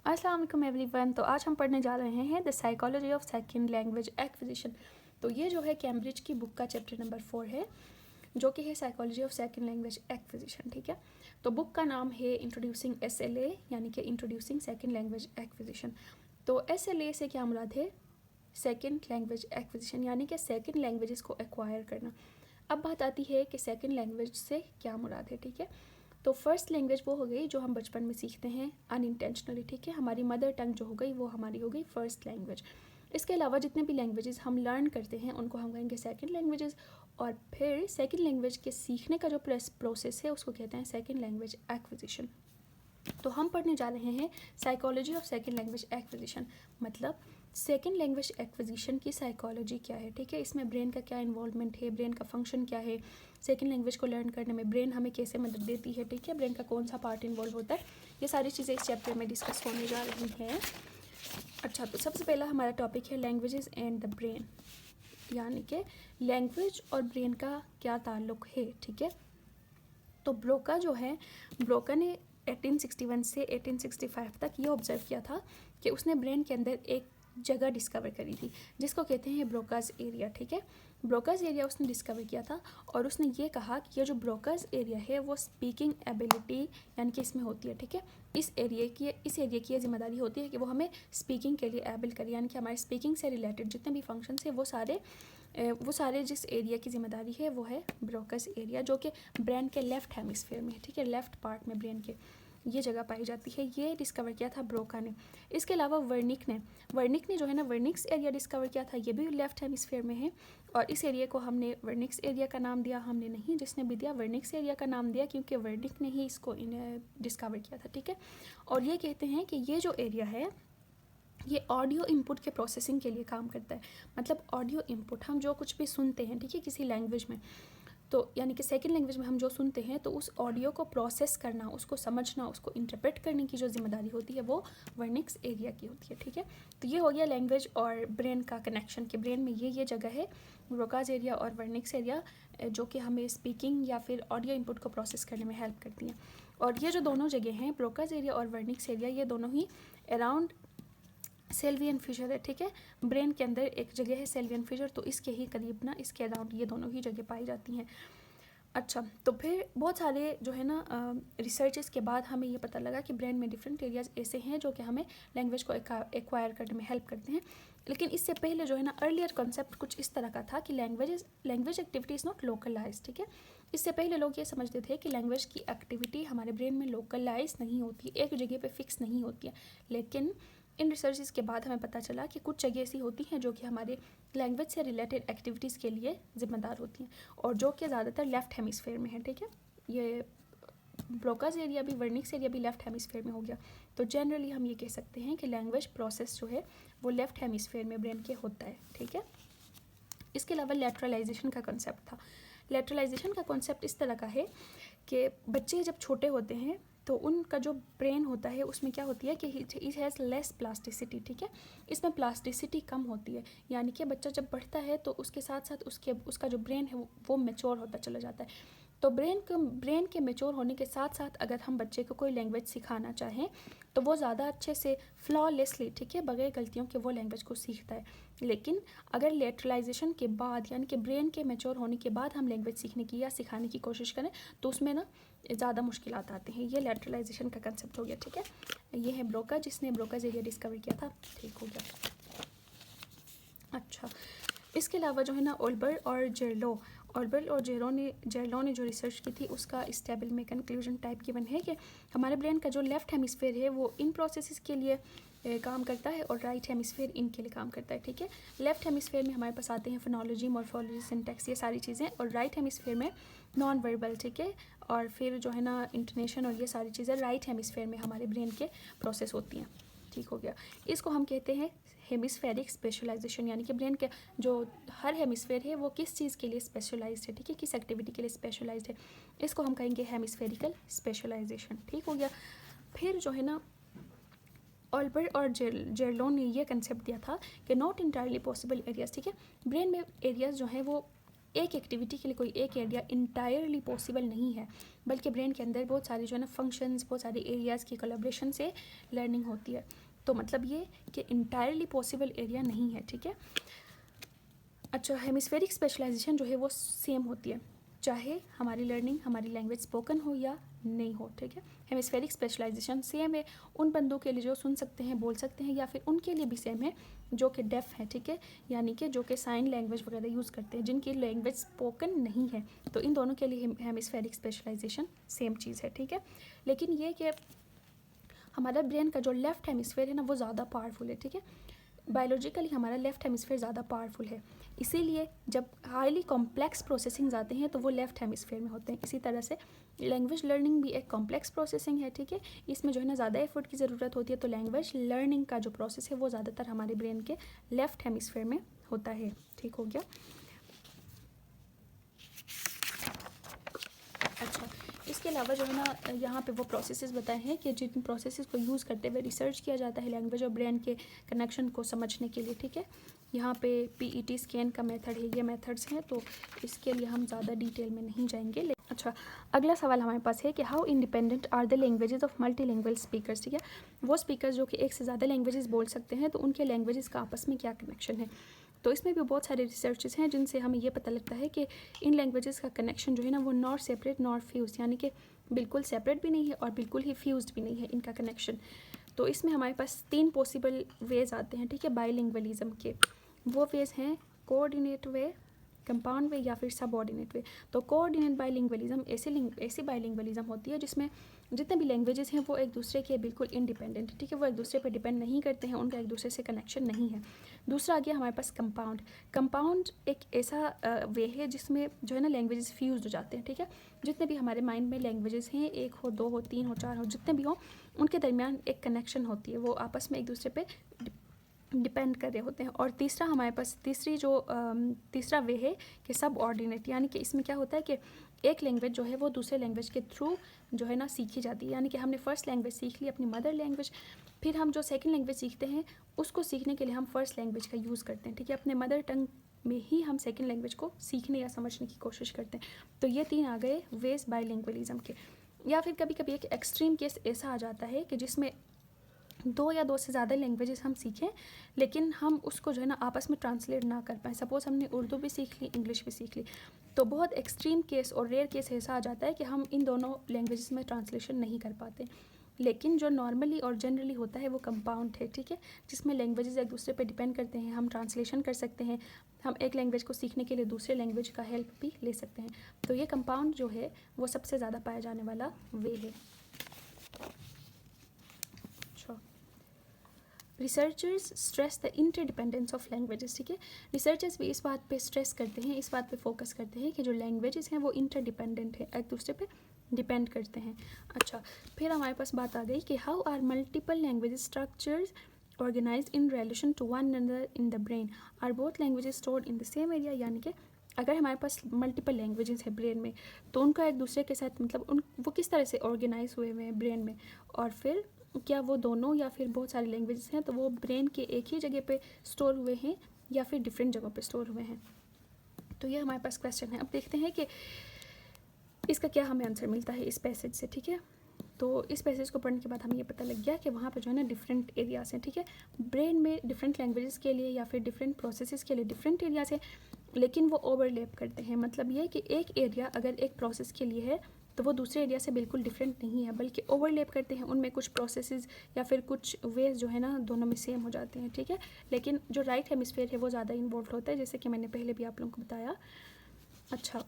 अस्सलाम वालेकुम एवरीवन। तो आज हम पढ़ने जा रहे हैं the psychology of second language acquisition. तो ये जो है कैम्ब्रिज की बुक का चैप्टर नंबर 4 है, जो कि है psychology of second language acquisition. ठीक है, तो बुक का नाम है इंट्रोड्यूसिंग SLA, यानी कि इंट्रोड्यूसिंग सेकंड लैंग्वेज एक्विजिशन। तो SLA से क्या मुराद है? सेकंड लैंग्वेज एक्विजिशन, यानी कि सेकंड लैंग्वेजेस को एक्वायर करना। अब बात आती है कि सेकंड लैंग्वेज से क्या मुराद है। ठीक है, तो फर्स्ट लैंग्वेज वो हो गई जो हम बचपन में सीखते हैं अनइंटेंशनली। ठीक है, हमारी मदर टंग जो हो गई वो हमारी हो गई फर्स्ट लैंग्वेज। इसके अलावा जितने भी लैंग्वेजेस हम लर्न करते हैं उनको हम कहेंगे सेकंड लैंग्वेजेस। और फिर सेकंड लैंग्वेज के सीखने का जो प्रोसेस है उसको कहते हैं सेकंड लैंग्वेज एक्विजिशन। तो हम पढ़ने जा रहे हैं psychology of second language acquisition, मतलब सेकंड लैंग्वेज एक्विजिशन की साइकोलॉजी क्या है। ठीक है, इसमें ब्रेन का क्या इन्वॉल्वमेंट है, ब्रेन का फंक्शन क्या है, सेकंड लैंग्वेज को लर्न करने में ब्रेन हमें कैसे मदद देती है। ठीक है, ब्रेन का कौन सा पार्ट इन्वॉल्व होता है, ये सारी चीज़ें इस चैप्टर में डिस्कस होने जा रही हैं। अच्छा, तो सबसे पहला हमारा टॉपिक है लैंग्वेजेस एंड द ब्रेन, यानी कि लैंग्वेज और ब्रेन का क्या ताल्लुक है। ठीक है, तो ब्रोका जो है, ब्रोका ने 1861 से 1865 तक ये ऑब्जर्व किया था कि उसने ब्रेन के अंदर एक जगह डिस्कवर करी थी जिसको कहते हैं ब्रोकाज एरिया। ठीक है, ब्रोकाज एरिया उसने डिस्कवर किया था और उसने ये कहा कि ये जो ब्रोकाज एरिया है वो स्पीकिंग एबिलिटी यानी कि इसमें होती है। ठीक है, इस एरिया की ये जिम्मेदारी होती है कि वो हमें स्पीकिंग के लिए एबल करे, यानी कि हमारे स्पीकिंग से रिलेटेड जितने भी फंक्शंस हैं वो सारे जिस एरिया की जिम्मेदारी है वो है ब्रोकाज एरिया, जो कि ब्रेन के लेफ्ट हेमिस्फीयर में है। ठीक है, लेफ्ट पार्ट में ब्रेन के ये जगह पाई जाती है। ये डिस्कवर किया था ब्रोका ने। इसके अलावा वर्निक ने जो है ना वर्निक्स एरिया डिस्कवर किया था, ये भी लेफ्ट हेमिस्फीयर में है। और इस एरिया को हमने वर्निक्स एरिया का नाम दिया, हमने नहीं, जिसने भी दिया वर्निक्स एरिया का नाम दिया क्योंकि वर्निक ने ही इसको डिस्कवर किया था। ठीक है, और ये कहते हैं कि ये जो एरिया है ये ऑडियो इनपुट के प्रोसेसिंग के लिए काम करता है। मतलब ऑडियो इनपुट, हम जो कुछ भी सुनते हैं, ठीक है, किसी लैंग्वेज में, तो यानी कि सेकंड लैंग्वेज में हम जो सुनते हैं तो उस ऑडियो को प्रोसेस करना, उसको समझना, उसको इंटरप्रेट करने की जो जिम्मेदारी होती है वो वर्निक्स एरिया की होती है। ठीक है, तो ये हो गया लैंग्वेज और ब्रेन का कनेक्शन, कि ब्रेन में ये जगह है ब्रोकाज एरिया और वर्निक्स एरिया, जो कि हमें स्पीकिंग या फिर ऑडियो इनपुट को प्रोसेस करने में हेल्प करती हैं। और ये जो दोनों जगह हैं ब्रोकाज एरिया और वर्निक्स एरिया, ये दोनों ही अराउंड सेल्वियन फिशर है। ठीक है, ब्रेन के अंदर एक जगह है सेल्वियन फिशर, तो इसके ही करीब ना, इसके अराउंड ये दोनों ही जगह पाई जाती हैं। अच्छा, तो फिर बहुत सारे जो है ना रिसर्चेस के बाद हमें ये पता लगा कि ब्रेन में डिफरेंट एरियाज ऐसे हैं जो कि हमें लैंग्वेज को एक्वायर करने में हेल्प करते हैं। लेकिन इससे पहले जो है ना अर्लियर कॉन्सेप्ट कुछ इस तरह का था कि language activity is not localise. ठीक है, इससे पहले लोग ये समझते थे कि लैंग्वेज की एक्टिविटी हमारे ब्रेन में लोकलाइज नहीं होती, एक जगह पे फिक्स नहीं होती है। लेकिन इन रिसर्चेस के बाद हमें पता चला कि कुछ जगह ऐसी होती हैं जो कि हमारे लैंग्वेज से रिलेटेड एक्टिविटीज़ के लिए ज़िम्मेदार होती हैं और जो कि ज़्यादातर लेफ्ट हेमिस्फेयर में है। ठीक है, ये ब्रोकाज एरिया भी, वर्निक्स एरिया भी लेफ्ट हेमिस्फेयर में हो गया। तो जनरली हम ये कह सकते हैं कि लैंग्वेज प्रोसेस जो है वो लेफ्ट हेमिस्फेयर में ब्रेन के होता है। ठीक है, इसके अलावा लेटरलाइजेशन का कॉन्सेप्ट था। लेटरलाइजेशन का कॉन्सेप्ट इस तरह का है कि बच्चे जब छोटे होते हैं तो उनका जो ब्रेन होता है उसमें क्या होती है कि इट हैज़ लेस प्लास्टिसिटी। ठीक है, इसमें प्लास्टिसिटी कम होती है, यानी कि बच्चा जब बढ़ता है तो उसके साथ साथ उसका जो ब्रेन है वो मैच्योर होता चला जाता है। तो ब्रेन के मैच्योर होने के साथ साथ अगर हम बच्चे को कोई लैंग्वेज सिखाना चाहें तो वो ज़्यादा अच्छे से फ्लॉलेसली, ठीक है, बगैर गलतियों के वो लैंग्वेज को सीखता है। लेकिन अगर लेटरलाइजेशन के बाद, यानी कि ब्रेन के मैच्योर होने के बाद हम लैंग्वेज सीखने की या सिखाने की कोशिश करें तो उसमें ना ज़्यादा मुश्किलात आते हैं। ये लेटरलाइजेशन का कंसेप्ट हो गया। ठीक है, ये है ब्रोका, जिसने ब्रोकाज एरिया डिस्कवर किया था। ठीक हो गया। अच्छा, इसके अलावा जो है ना ओल्बर और जेरलो ने जो रिसर्च की थी उसका इस टेबल में कंक्लूजन टाइप गिवन है कि हमारे ब्रेन का जो लेफ्ट हेमिस्फेयर है वो इन प्रोसेसेस के लिए काम करता है और राइट हेमिस्फेयर इनके लिए काम करता है। ठीक है, लेफ्ट हेमिस्फेयर में हमारे पास आते हैं फोनोलॉजी, मॉर्फोलॉजी, सिंटैक्स, ये सारी चीज़ें, और राइट हेमिस्फेयर में नॉन वर्बल, ठीक है, और फिर जो है ना इंटोनेशन और ये सारी चीज़ें राइट हेमिस्फेयर में हमारे ब्रेन के प्रोसेस होती हैं। ठीक हो गया, इसको हम कहते हैं हेमिस्फेरिक स्पेशलाइजेशन, यानी कि ब्रेन के जो हर हेमिस्फेयर है वो किस चीज़ के लिए स्पेशलाइज्ड है। ठीक है, किस एक्टिविटी के लिए स्पेशलाइज्ड है, इसको हम कहेंगे हेमिस्फेरिकल स्पेशलाइजेशन। ठीक हो गया। फिर जो है ना ऑल्बर्ट और जेरलो ने ये कंसेप्ट दिया था कि नॉट इंटायरली पॉसिबल एरियाज। ठीक है, ब्रेन में एरियाज जो हैं वो एक एक्टिविटी के लिए कोई एक एरिया इंटायरली पॉसिबल नहीं है, बल्कि ब्रेन के अंदर बहुत सारे जो है ना फंक्शंस, बहुत सारे एरियाज़ की कोलैबोरेशन से लर्निंग होती है। तो मतलब ये कि इंटायरली पॉसिबल एरिया नहीं है, ठीक है। अच्छा, हेमिस्फेरिक स्पेशलाइजेशन जो है वो सेम होती है, चाहे हमारी लर्निंग हमारी लैंग्वेज स्पोकन हो या नहीं हो, ठीक है। हेमिस्फेरिक स्पेशलाइजेशन सेम है उन बंदों के लिए जो सुन सकते हैं, बोल सकते हैं, या फिर उनके लिए भी सेम है जो कि डेफ है, ठीक है, यानी कि जो कि साइन लैंग्वेज वगैरह यूज़ करते हैं, जिनकी लैंग्वेज स्पोकन नहीं है। तो इन दोनों के लिए हेमिस्फेरिक स्पेशलाइजेशन सेम चीज़ है, ठीक है। लेकिन ये कि हमारा ब्रेन का जो लेफ्ट हेमिस्फेयर है ना वो ज़्यादा पावरफुल है, ठीक है। बायोलॉजिकली हमारा लेफ्ट हेमिस्फेयर ज़्यादा पावरफुल है, इसीलिए जब हाईली कॉम्प्लेक्स प्रोसेसिंग आते हैं तो वो लेफ्ट हेमिस्फेयर में होते हैं। इसी तरह से लैंग्वेज लर्निंग भी एक कॉम्प्लेक्स प्रोसेसिंग है, ठीक है। इसमें जो है ना ज़्यादा एफर्ट की ज़रूरत होती है, तो लैंग्वेज लर्निंग का जो प्रोसेस है वो ज़्यादातर हमारे ब्रेन के लेफ्ट हेमिस्फेयर में होता है, ठीक हो गया। अच्छा, इसके अलावा जो है ना यहाँ पे वो प्रोसेसेस बताए हैं कि जिन प्रोसेसेस को यूज़ करते हुए रिसर्च किया जाता है लैंग्वेज और ब्रेन के कनेक्शन को समझने के लिए, ठीक है। यहाँ पे PET स्कैन का मेथड है, ये मेथड्स हैं, तो इसके लिए हम ज़्यादा डिटेल में नहीं जाएंगे। अच्छा, अगला सवाल हमारे पास है कि how independent are the languages of multilingual speakers, ठीक है। वो स्पीकर्स जो कि एक से ज़्यादा लैंग्वेजेस बोल सकते हैं, तो उनके लैंग्वेजेस का आपस में क्या कनेक्शन है। तो इसमें भी बहुत सारे रिसर्चेस हैं जिनसे हमें ये पता लगता है कि इन लैंग्वेजेस का कनेक्शन जो है ना वो नॉट सेपरेट नॉट फ्यूज, यानी कि बिल्कुल सेपरेट भी नहीं है और बिल्कुल ही फ्यूज्ड भी नहीं है इनका कनेक्शन। तो इसमें हमारे पास 3 पॉसिबल वेज आते हैं, ठीक है, बाइलिंगुअलिज्म के। वो वेज हैं कोऑर्डिनेट वे, कंपाउंड वे या फिर सबऑर्डिनेट वे। तो कोऑर्डिनेट बाइलिंगुअलिज्म ऐसी बाइलिंगुअलिज्म होती है जिसमें जितने भी लैंग्वेजेस हैं वो एक दूसरे के बिल्कुल इंडिपेंडेंट, ठीक है, वो एक दूसरे पे डिपेंड नहीं करते हैं, उनका एक दूसरे से कनेक्शन नहीं है। दूसरा आ गया हमारे पास कंपाउंड। कंपाउंड एक ऐसा वे है जिसमें जो है ना लैंग्वेजेस फ्यूज हो जाते हैं, ठीक है। जितने भी हमारे माइंड में लैंग्वेजेस हैं, 1 हो, 2 हो, 3 हो, 4 हो, जितने भी हो, उनके दरमियान एक कनेक्शन होती है, वो आपस में एक दूसरे पे डिपेंड कर रहे होते हैं। और तीसरा हमारे पास तीसरा वे है कि सब ऑर्डिनेट, यानी कि इसमें क्या होता है कि एक लैंग्वेज जो है वो दूसरे लैंग्वेज के थ्रू जो है ना सीखी जाती है, यानी कि हमने फर्स्ट लैंग्वेज सीख ली अपनी मदर लैंग्वेज, फिर हम जो सेकंड लैंग्वेज सीखते हैं उसको सीखने के लिए हम फर्स्ट लैंग्वेज का यूज़ करते हैं, ठीक है। अपने मदर टंग में ही हम सेकंड लैंग्वेज को सीखने या समझने की कोशिश करते हैं। तो ये 3 आ गए वेज बाइलिंगुअलिज्म के। या फिर कभी कभी एक एक्सट्रीम केस ऐसा आ जाता है कि जिसमें 2 या 2 से ज़्यादा लैंग्वेजेस हम सीखें, लेकिन हम उसको जो है ना आपस में ट्रांसलेट ना कर पाएँ। सपोज़ हमने उर्दू भी सीख ली, इंग्लिश भी सीख ली, तो बहुत एक्सट्रीम केस और रेयर केस ऐसा आ जाता है कि हम इन दोनों लैंग्वेजेस में ट्रांसलेशन नहीं कर पाते। लेकिन जो नॉर्मली और जनरली होता है वो कंपाउंड है, ठीक है, जिसमें लैंग्वेजेस एक दूसरे पे डिपेंड करते हैं, हम ट्रांसलेशन कर सकते हैं, हम एक लैंग्वेज को सीखने के लिए दूसरे लैंग्वेज का हेल्प भी ले सकते हैं। तो ये कंपाउंड जो है वो सबसे ज़्यादा पाया जाने वाला वे है। Researchers stress the interdependence of languages, ठीक है। रिसर्चर्स भी इस बात पे स्ट्रेस करते हैं, इस बात पे फोकस करते हैं कि जो लैंग्वेजेस हैं वो इंटरडिपेंडेंट है, एक दूसरे पे डिपेंड करते हैं। अच्छा, फिर हमारे पास बात आ गई कि how are multiple language structures organised in relation to one another in the brain, are both languages stored in the same area, यानी कि अगर हमारे पास मल्टीपल लैंग्वेजेस है ब्रेन में तो उनका एक दूसरे के साथ मतलब वो किस तरह से ऑर्गेनाइज हुए हुए हैं ब्रेन में, और फिर क्या वो दोनों या फिर बहुत सारी लैंग्वेजेस हैं तो वो ब्रेन के एक ही जगह पे स्टोर हुए हैं या फिर डिफरेंट जगहों पे स्टोर हुए हैं। तो ये हमारे पास क्वेश्चन है। अब देखते हैं कि इसका क्या हमें आंसर मिलता है इस पैसेज से, ठीक है। तो इस पैसेज को पढ़ने के बाद हमें ये पता लग गया कि वहाँ पे जो है ना डिफरेंट एरियाज़ हैं, ठीक है। ब्रेन में डिफरेंट लैंग्वेजेस के लिए या फिर डिफरेंट प्रोसेसेस के लिए डिफरेंट एरियाज़ हैं, लेकिन वो ओवरलैप करते हैं। मतलब ये कि एक एरिया अगर एक प्रोसेस के लिए है तो वो दूसरे एरिया से बिल्कुल डिफरेंट नहीं है, बल्कि ओवरलैप करते हैं। उनमें कुछ प्रोसेसेस या फिर कुछ वेज जो है ना दोनों में सेम हो जाते हैं, ठीक है। लेकिन जो राइट हेमिस्फेयर है वो ज़्यादा इन्वॉल्व होता है, जैसे कि मैंने पहले भी आप लोगों को बताया। अच्छा,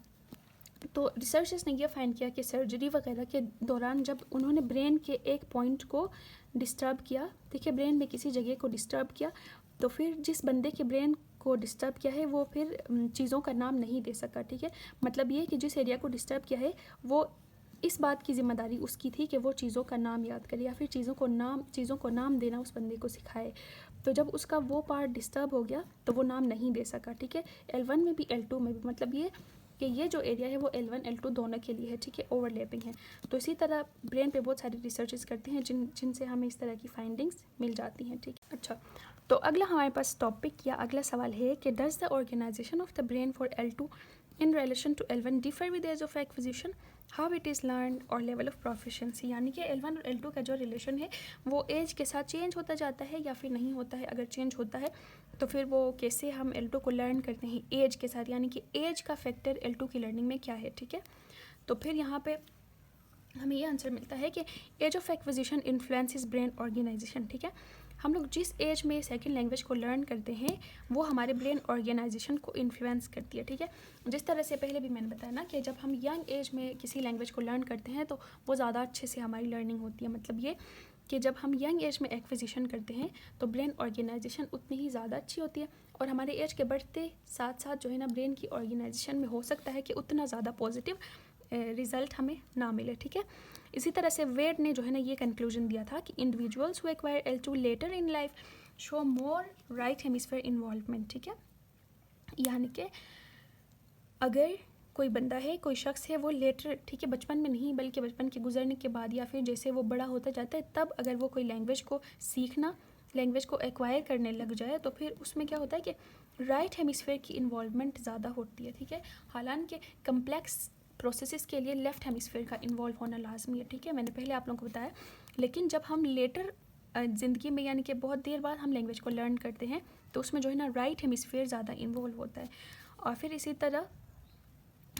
तो रिसर्चर्स ने यह फाइंड किया कि सर्जरी वगैरह के दौरान जब उन्होंने ब्रेन के एक पॉइंट को डिस्टर्ब किया, ठीक है, ब्रेन में किसी जगह को डिस्टर्ब किया, तो फिर जिस बंदे के ब्रेन को डिस्टर्ब किया है वो फिर चीज़ों का नाम नहीं दे सका, ठीक है। मतलब ये कि जिस एरिया को डिस्टर्ब किया है वो इस बात की जिम्मेदारी उसकी थी कि वो चीज़ों का नाम याद करे या फिर चीज़ों को नाम देना उस बंदे को सिखाए। तो जब उसका वो पार्ट डिस्टर्ब हो गया तो वो नाम नहीं दे सका, ठीक है। L1 में भी L2 में भी, मतलब ये कि ये जो एरिया है वो L1 L2 दोनों के लिए है, ठीक है, ओवरलैपिंग है। तो इसी तरह ब्रेन पे बहुत सारी रिसर्चेस करते हैं जिनसे हमें इस तरह की फाइंडिंग्स मिल जाती हैं, ठीक है। अच्छा, तो अगला हमारे पास टॉपिक या अगला सवाल है कि does the organisation of the brain for L2 in relation to L1 differ with age of acquisition, how it is learn और लेवल ऑफ प्रोफिशेंसी, यानी कि L1 और L2 का जो रिलेशन है वो एज के साथ चेंज होता जाता है या फिर नहीं होता है। अगर चेंज होता है तो फिर वो कैसे हम L2 को लर्न करते हैं एज के साथ, यानी कि एज का फैक्टर L2 की लर्निंग में क्या है, ठीक है। तो फिर यहाँ पे हमें ये आंसर मिलता है कि age of acquisition influences brain organisation, ठीक है। हम लोग जिस एज में सेकंड लैंग्वेज को लर्न करते हैं वो हमारे ब्रेन ऑर्गेनाइजेशन को इन्फ्लुएंस करती है, ठीक है। जिस तरह से पहले भी मैंने बताया ना कि जब हम यंग एज में किसी लैंग्वेज को लर्न करते हैं तो वो ज़्यादा अच्छे से हमारी लर्निंग होती है। मतलब ये कि जब हम यंग एज में एक्विजिशन करते हैं तो ब्रेन ऑर्गेनाइजेशन उतनी ही ज़्यादा अच्छी होती है, और हमारे एज के बढ़ते साथ साथ जो है ना ब्रेन की ऑर्गेनाइजेशन में हो सकता है कि उतना ज़्यादा पॉजिटिव रिज़ल्ट हमें ना मिले, ठीक है। इसी तरह से वेड ने जो है ना ये कंक्लूजन दिया था कि individuals who acquire L2 later in life show more right hemisphere involvement, ठीक है। यानी कि अगर कोई बंदा है, कोई शख्स है, वो लेटर, ठीक है, बचपन में नहीं बल्कि बचपन के गुजरने के बाद या फिर जैसे वो बड़ा होता जाता है तब अगर वो कोई लैंग्वेज को सीखना, लैंग्वेज को एक्वायर करने लग जाए तो फिर उसमें क्या होता है कि राइट हेमिस्फेयर की इन्वॉल्वमेंट ज़्यादा होती है, ठीक है। हालांकि कम्प्लेक्स प्रोसेसेस के लिए लेफ़्ट हेमिस्फेयर का इन्वॉल्व होना लाजमी है, ठीक है, मैंने पहले आप लोगों को बताया। लेकिन जब हम लेटर ज़िंदगी में यानी कि बहुत देर बाद हम लैंग्वेज को लर्न करते हैं तो उसमें जो है ना राइट हेमिस्फेयर ज़्यादा इन्वॉल्व होता है। और फिर इसी तरह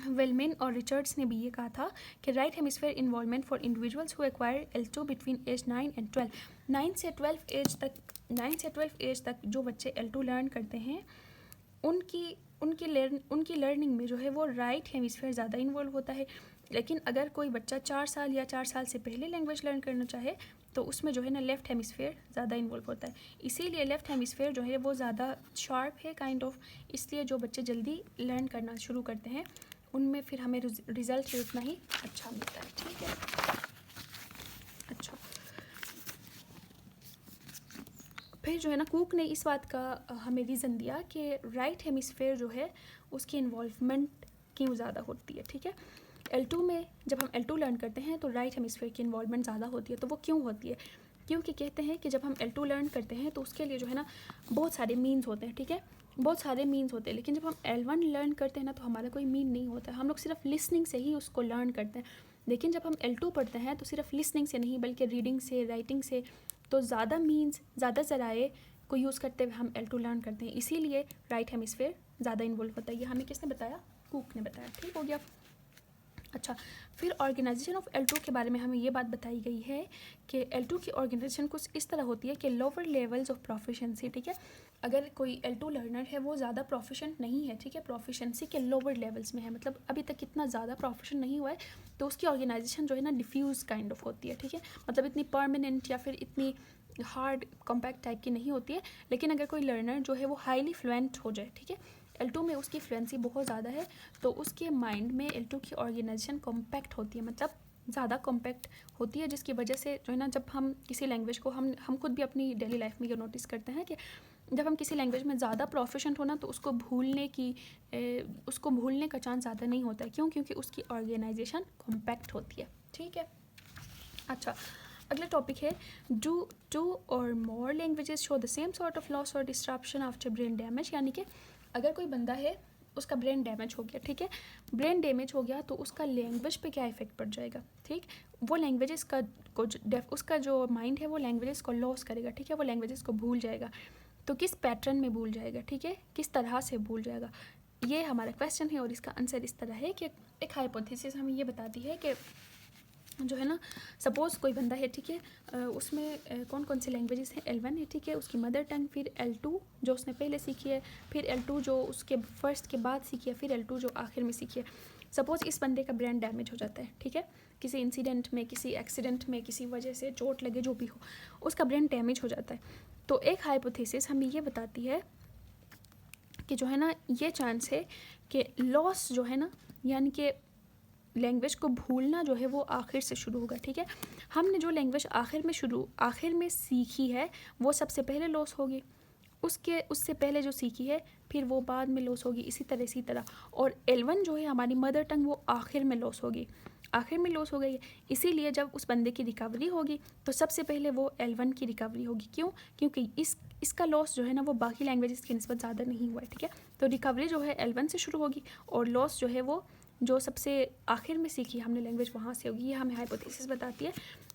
वेलमेन और रिचर्ड्स ने भी ये कहा था कि right hemisphere involvement for individuals who acquire L2 between age 9 and 12, 9 से 12 एज तक जो बच्चे L2 लर्न करते हैं उनकी लर्निंग में जो है वो राइट हेमिस्फेयर ज़्यादा इन्वॉल्व होता है। लेकिन अगर कोई बच्चा 4 साल या 4 साल से पहले लैंग्वेज लर्न करना चाहे तो उसमें जो है ना लेफ़्ट हेमिस्फेयर ज़्यादा इन्वॉल्व होता है। इसीलिए लेफ़्ट हेमिस्फेयर जो है वो ज़्यादा शार्प है काइंड ऑफ, इसलिए जो बच्चे जल्दी लर्न करना शुरू करते हैं उनमें फिर हमें रिज़ल्ट उतना ही अच्छा मिलता है, ठीक है। अच्छा, फिर जो है ना कुक ने इस बात का हमें रीज़न दिया कि राइट हेमिस्फेयर जो है उसकी इन्वॉल्वमेंट क्यों ज़्यादा होती है, ठीक है। L2 में जब हम L2 लर्न करते हैं तो राइट हेमिस्फेयर की इन्वॉल्वमेंट ज़्यादा होती है। तो वो क्यों होती है? क्योंकि कहते हैं कि जब हम L2 लर्न करते हैं तो उसके लिए जो है ना बहुत सारे मीन्स होते हैं, ठीक है, बहुत सारे मीन्स होते हैं। लेकिन जब हम L1 लर्न करते हैं ना तो हमारा कोई मीन नहीं होता है, हम लोग सिर्फ लिसनिंग से ही उसको लर्न करते हैं। लेकिन जब हम L2 पढ़ते हैं तो सिर्फ लिसनिंग से नहीं बल्कि रीडिंग से, राइटिंग से, तो ज़्यादा मीन्स, ज़्यादा ज़राए को यूज़ करते हुए हम L2 लर्न करते हैं। इसीलिए राइट हेमिस्फेयर ज़्यादा इन्वॉल्व होता है। ये हमें किसने बताया? कुक ने बताया, ठीक हो गया। अच्छा, फिर ऑर्गेनाइजेशन ऑफ L2 के बारे में हमें ये बात बताई गई है कि L2 की ऑर्गेनाइजेशन कुछ इस तरह होती है कि लोअर लेवल्स ऑफ प्रोफिशेंसी, ठीक है। अगर कोई L2 लर्नर है वो ज़्यादा प्रोफिशेंट नहीं है, ठीक है, प्रोफिशेंसी के लोअर लेवल्स में है, मतलब अभी तक इतना ज़्यादा प्रोफिशेंट नहीं हुआ है, तो उसकी ऑर्गेनाइजेशन जो है ना डिफ्यूज़ काइंड ऑफ होती है, ठीक है, मतलब इतनी परमानेंट या फिर इतनी हार्ड कॉम्पैक्ट टाइप की नहीं होती है। लेकिन अगर कोई लर्नर जो है वो हाईली फ्लुएंट हो जाए, ठीक है, L2 में उसकी फ्लुएंसी बहुत ज़्यादा है तो उसके माइंड में L2 की ऑर्गेनाइजेशन कॉम्पैक्ट होती है, मतलब ज़्यादा कॉम्पैक्ट होती है, जिसकी वजह से जो है ना जब हम किसी लैंग्वेज को हम खुद भी अपनी डेली लाइफ में ये नोटिस करते हैं कि जब हम किसी लैंग्वेज में ज़्यादा प्रोफिशेंट होना तो उसको भूलने का चांस ज़्यादा नहीं होता है। क्यों? क्योंकि उसकी ऑर्गेनाइजेशन कॉम्पैक्ट होती है, ठीक है। अच्छा, अगला टॉपिक है do 2 or more languages show the same sort of loss और डिस्ट्रप्शन आफ्टर ब्रेन डैमेज, यानी कि अगर कोई बंदा है उसका ब्रेन डैमेज हो गया, ठीक है, ब्रेन डैमेज हो गया तो उसका लैंग्वेज पे क्या इफेक्ट पड़ जाएगा, ठीक, वो लैंग्वेजेस का उसका जो माइंड है वो लैंग्वेजेस को लॉस करेगा, ठीक है, वो लैंग्वेजेस को भूल जाएगा। तो किस पैटर्न में भूल जाएगा, ठीक है, किस तरह से भूल जाएगा, ये हमारा क्वेश्चन है। और इसका आंसर इस तरह है कि एक हाइपोथेसिस हमें ये बताती है कि जो है ना सपोज़ कोई बंदा है, ठीक है, उसमें कौन कौन सी लैंग्वेजेस हैं, L1 है, ठीक है, उसकी मदर टंग, फिर L2 जो उसने पहले सीखी है, फिर L2 जो उसके फर्स्ट के बाद सीखी है, फिर L2 जो आखिर में सीखी है। सपोज़ इस बंदे का ब्रेन डैमेज हो जाता है, ठीक है, किसी इंसिडेंट में, किसी एक्सीडेंट में, किसी वजह से चोट लगे, जो भी हो, उसका ब्रेन डैमेज हो जाता है। तो एक हाइपोथेसिस हमें ये बताती है कि जो है ना ये चांस है कि लॉस जो है ना, यानी कि लैंग्वेज को भूलना जो है वो आखिर से शुरू होगा, ठीक है। हमने जो लैंग्वेज आखिर में सीखी है वो सबसे पहले लॉस होगी, उससे पहले जो सीखी है फिर वो बाद में लॉस होगी, इसी तरह। और L1 जो है हमारी मदर टंग वो आखिर में लॉस होगी, आखिर में लॉस हो गई है। इसीलिए जब उस बंदे की रिकवरी होगी तो सबसे पहले वो L1 की रिकवरी होगी। क्यों? क्योंकि इसका लॉस जो है ना वो बाकी लैंग्वेजेस की निस्बत ज़्यादा नहीं हुआ है, ठीक है। तो रिकवरी जो है L1 से शुरू होगी और लॉस जो है वो जो सबसे आखिर में सीखी हमने लैंग्वेज वहाँ से होगी। ये हमें हाइपोथेसिस बताती है,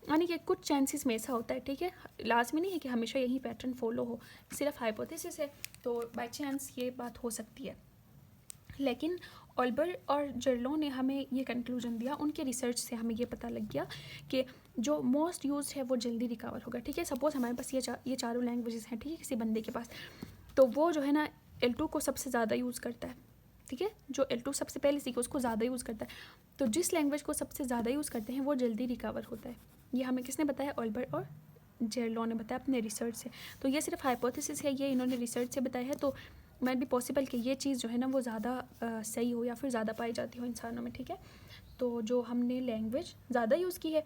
यानी कि कुछ चांसेस में ऐसा होता है, ठीक है। लाजमी नहीं है कि हमेशा यही पैटर्न फॉलो हो, सिर्फ हाइपोथेसिस है, तो बाई चांस ये बात हो सकती है। लेकिन ऑल्बर और जर्लो ने हमें ये कंक्लूजन दिया, उनके रिसर्च से हमें ये पता लग गया कि जो मोस्ट यूज्ड है वो जल्दी रिकवर होगा, ठीक है। सपोज़ हमारे पास ये चारों लैंग्वेजेस हैं, ठीक है, किसी बंदे के पास, तो वो जो है ना L2 को सबसे ज़्यादा यूज़ करता है, ठीक है। जो L2 सबसे पहले सीखे उसको ज़्यादा यूज़ करता है, तो जिस लैंग्वेज को सबसे ज़्यादा यूज़ करते हैं वो जल्दी रिकवर होता है। ये हमें किसने बताया? ऑल्बर और जेरलो ने बताया अपने रिसर्च से। तो ये सिर्फ हाइपोथेसिस है, ये इन्होंने रिसर्च से बताया है, तो मैं भी पॉसिबल कि ये चीज़ जो है ना वो ज़्यादा सही हो या फिर ज़्यादा पाई जाती हो इंसानों में, ठीक है। तो जो हमने लैंग्वेज ज़्यादा यूज़ की है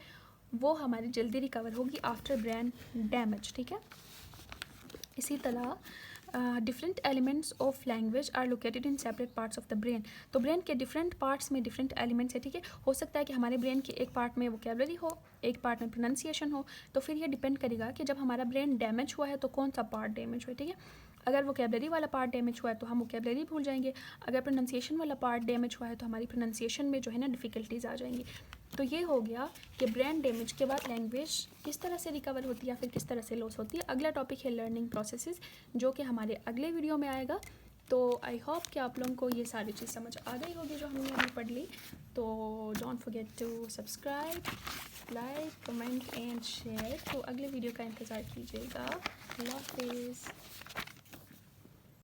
वो हमारी जल्दी रिकवर होगी आफ्टर ब्रेन डैमेज, ठीक है। इसी तरह different elements of language are located in separate parts of the brain. तो ब्रेन के डिफरेंट पार्ट्स में डिफरेंट एलिमेंट्स है, ठीक है। हो सकता है कि हमारे ब्रेन के एक पार्ट में वोकेबलरी हो, एक पार्ट में प्रोनाउंसिएशन हो, तो फिर ये डिपेंड करेगा कि जब हमारा ब्रेन डैमेज हुआ है तो कौन सा पार्ट डैमेज हुआ है, ठीक है। अगर वोकेबलरी वाला पार्ट डैमेज हुआ है तो हम वोकेबलरी भूल जाएंगे, अगर प्रोनाउंसिएशन वाला पार्ट डैमेज हुआ है तो हमारी प्रोनाउंसिएशन में जो है ना डिफ़िकल्टीज आ जाएंगी। तो ये हो गया कि ब्रेन डैमेज के बाद लैंग्वेज किस तरह से रिकवर होती है या फिर किस तरह से लॉस होती है। अगला टॉपिक है लर्निंग प्रोसेसेस, जो कि हमारे अगले वीडियो में आएगा। तो आई होप कि आप लोगों को ये सारी चीज़ समझ आ गई होगी जो हमने अभी पढ़ ली। तो don't forget to subscribe, like, comment and share. तो अगले वीडियो का इंतज़ार कीजिएगा। अल्लाह हाफिज़।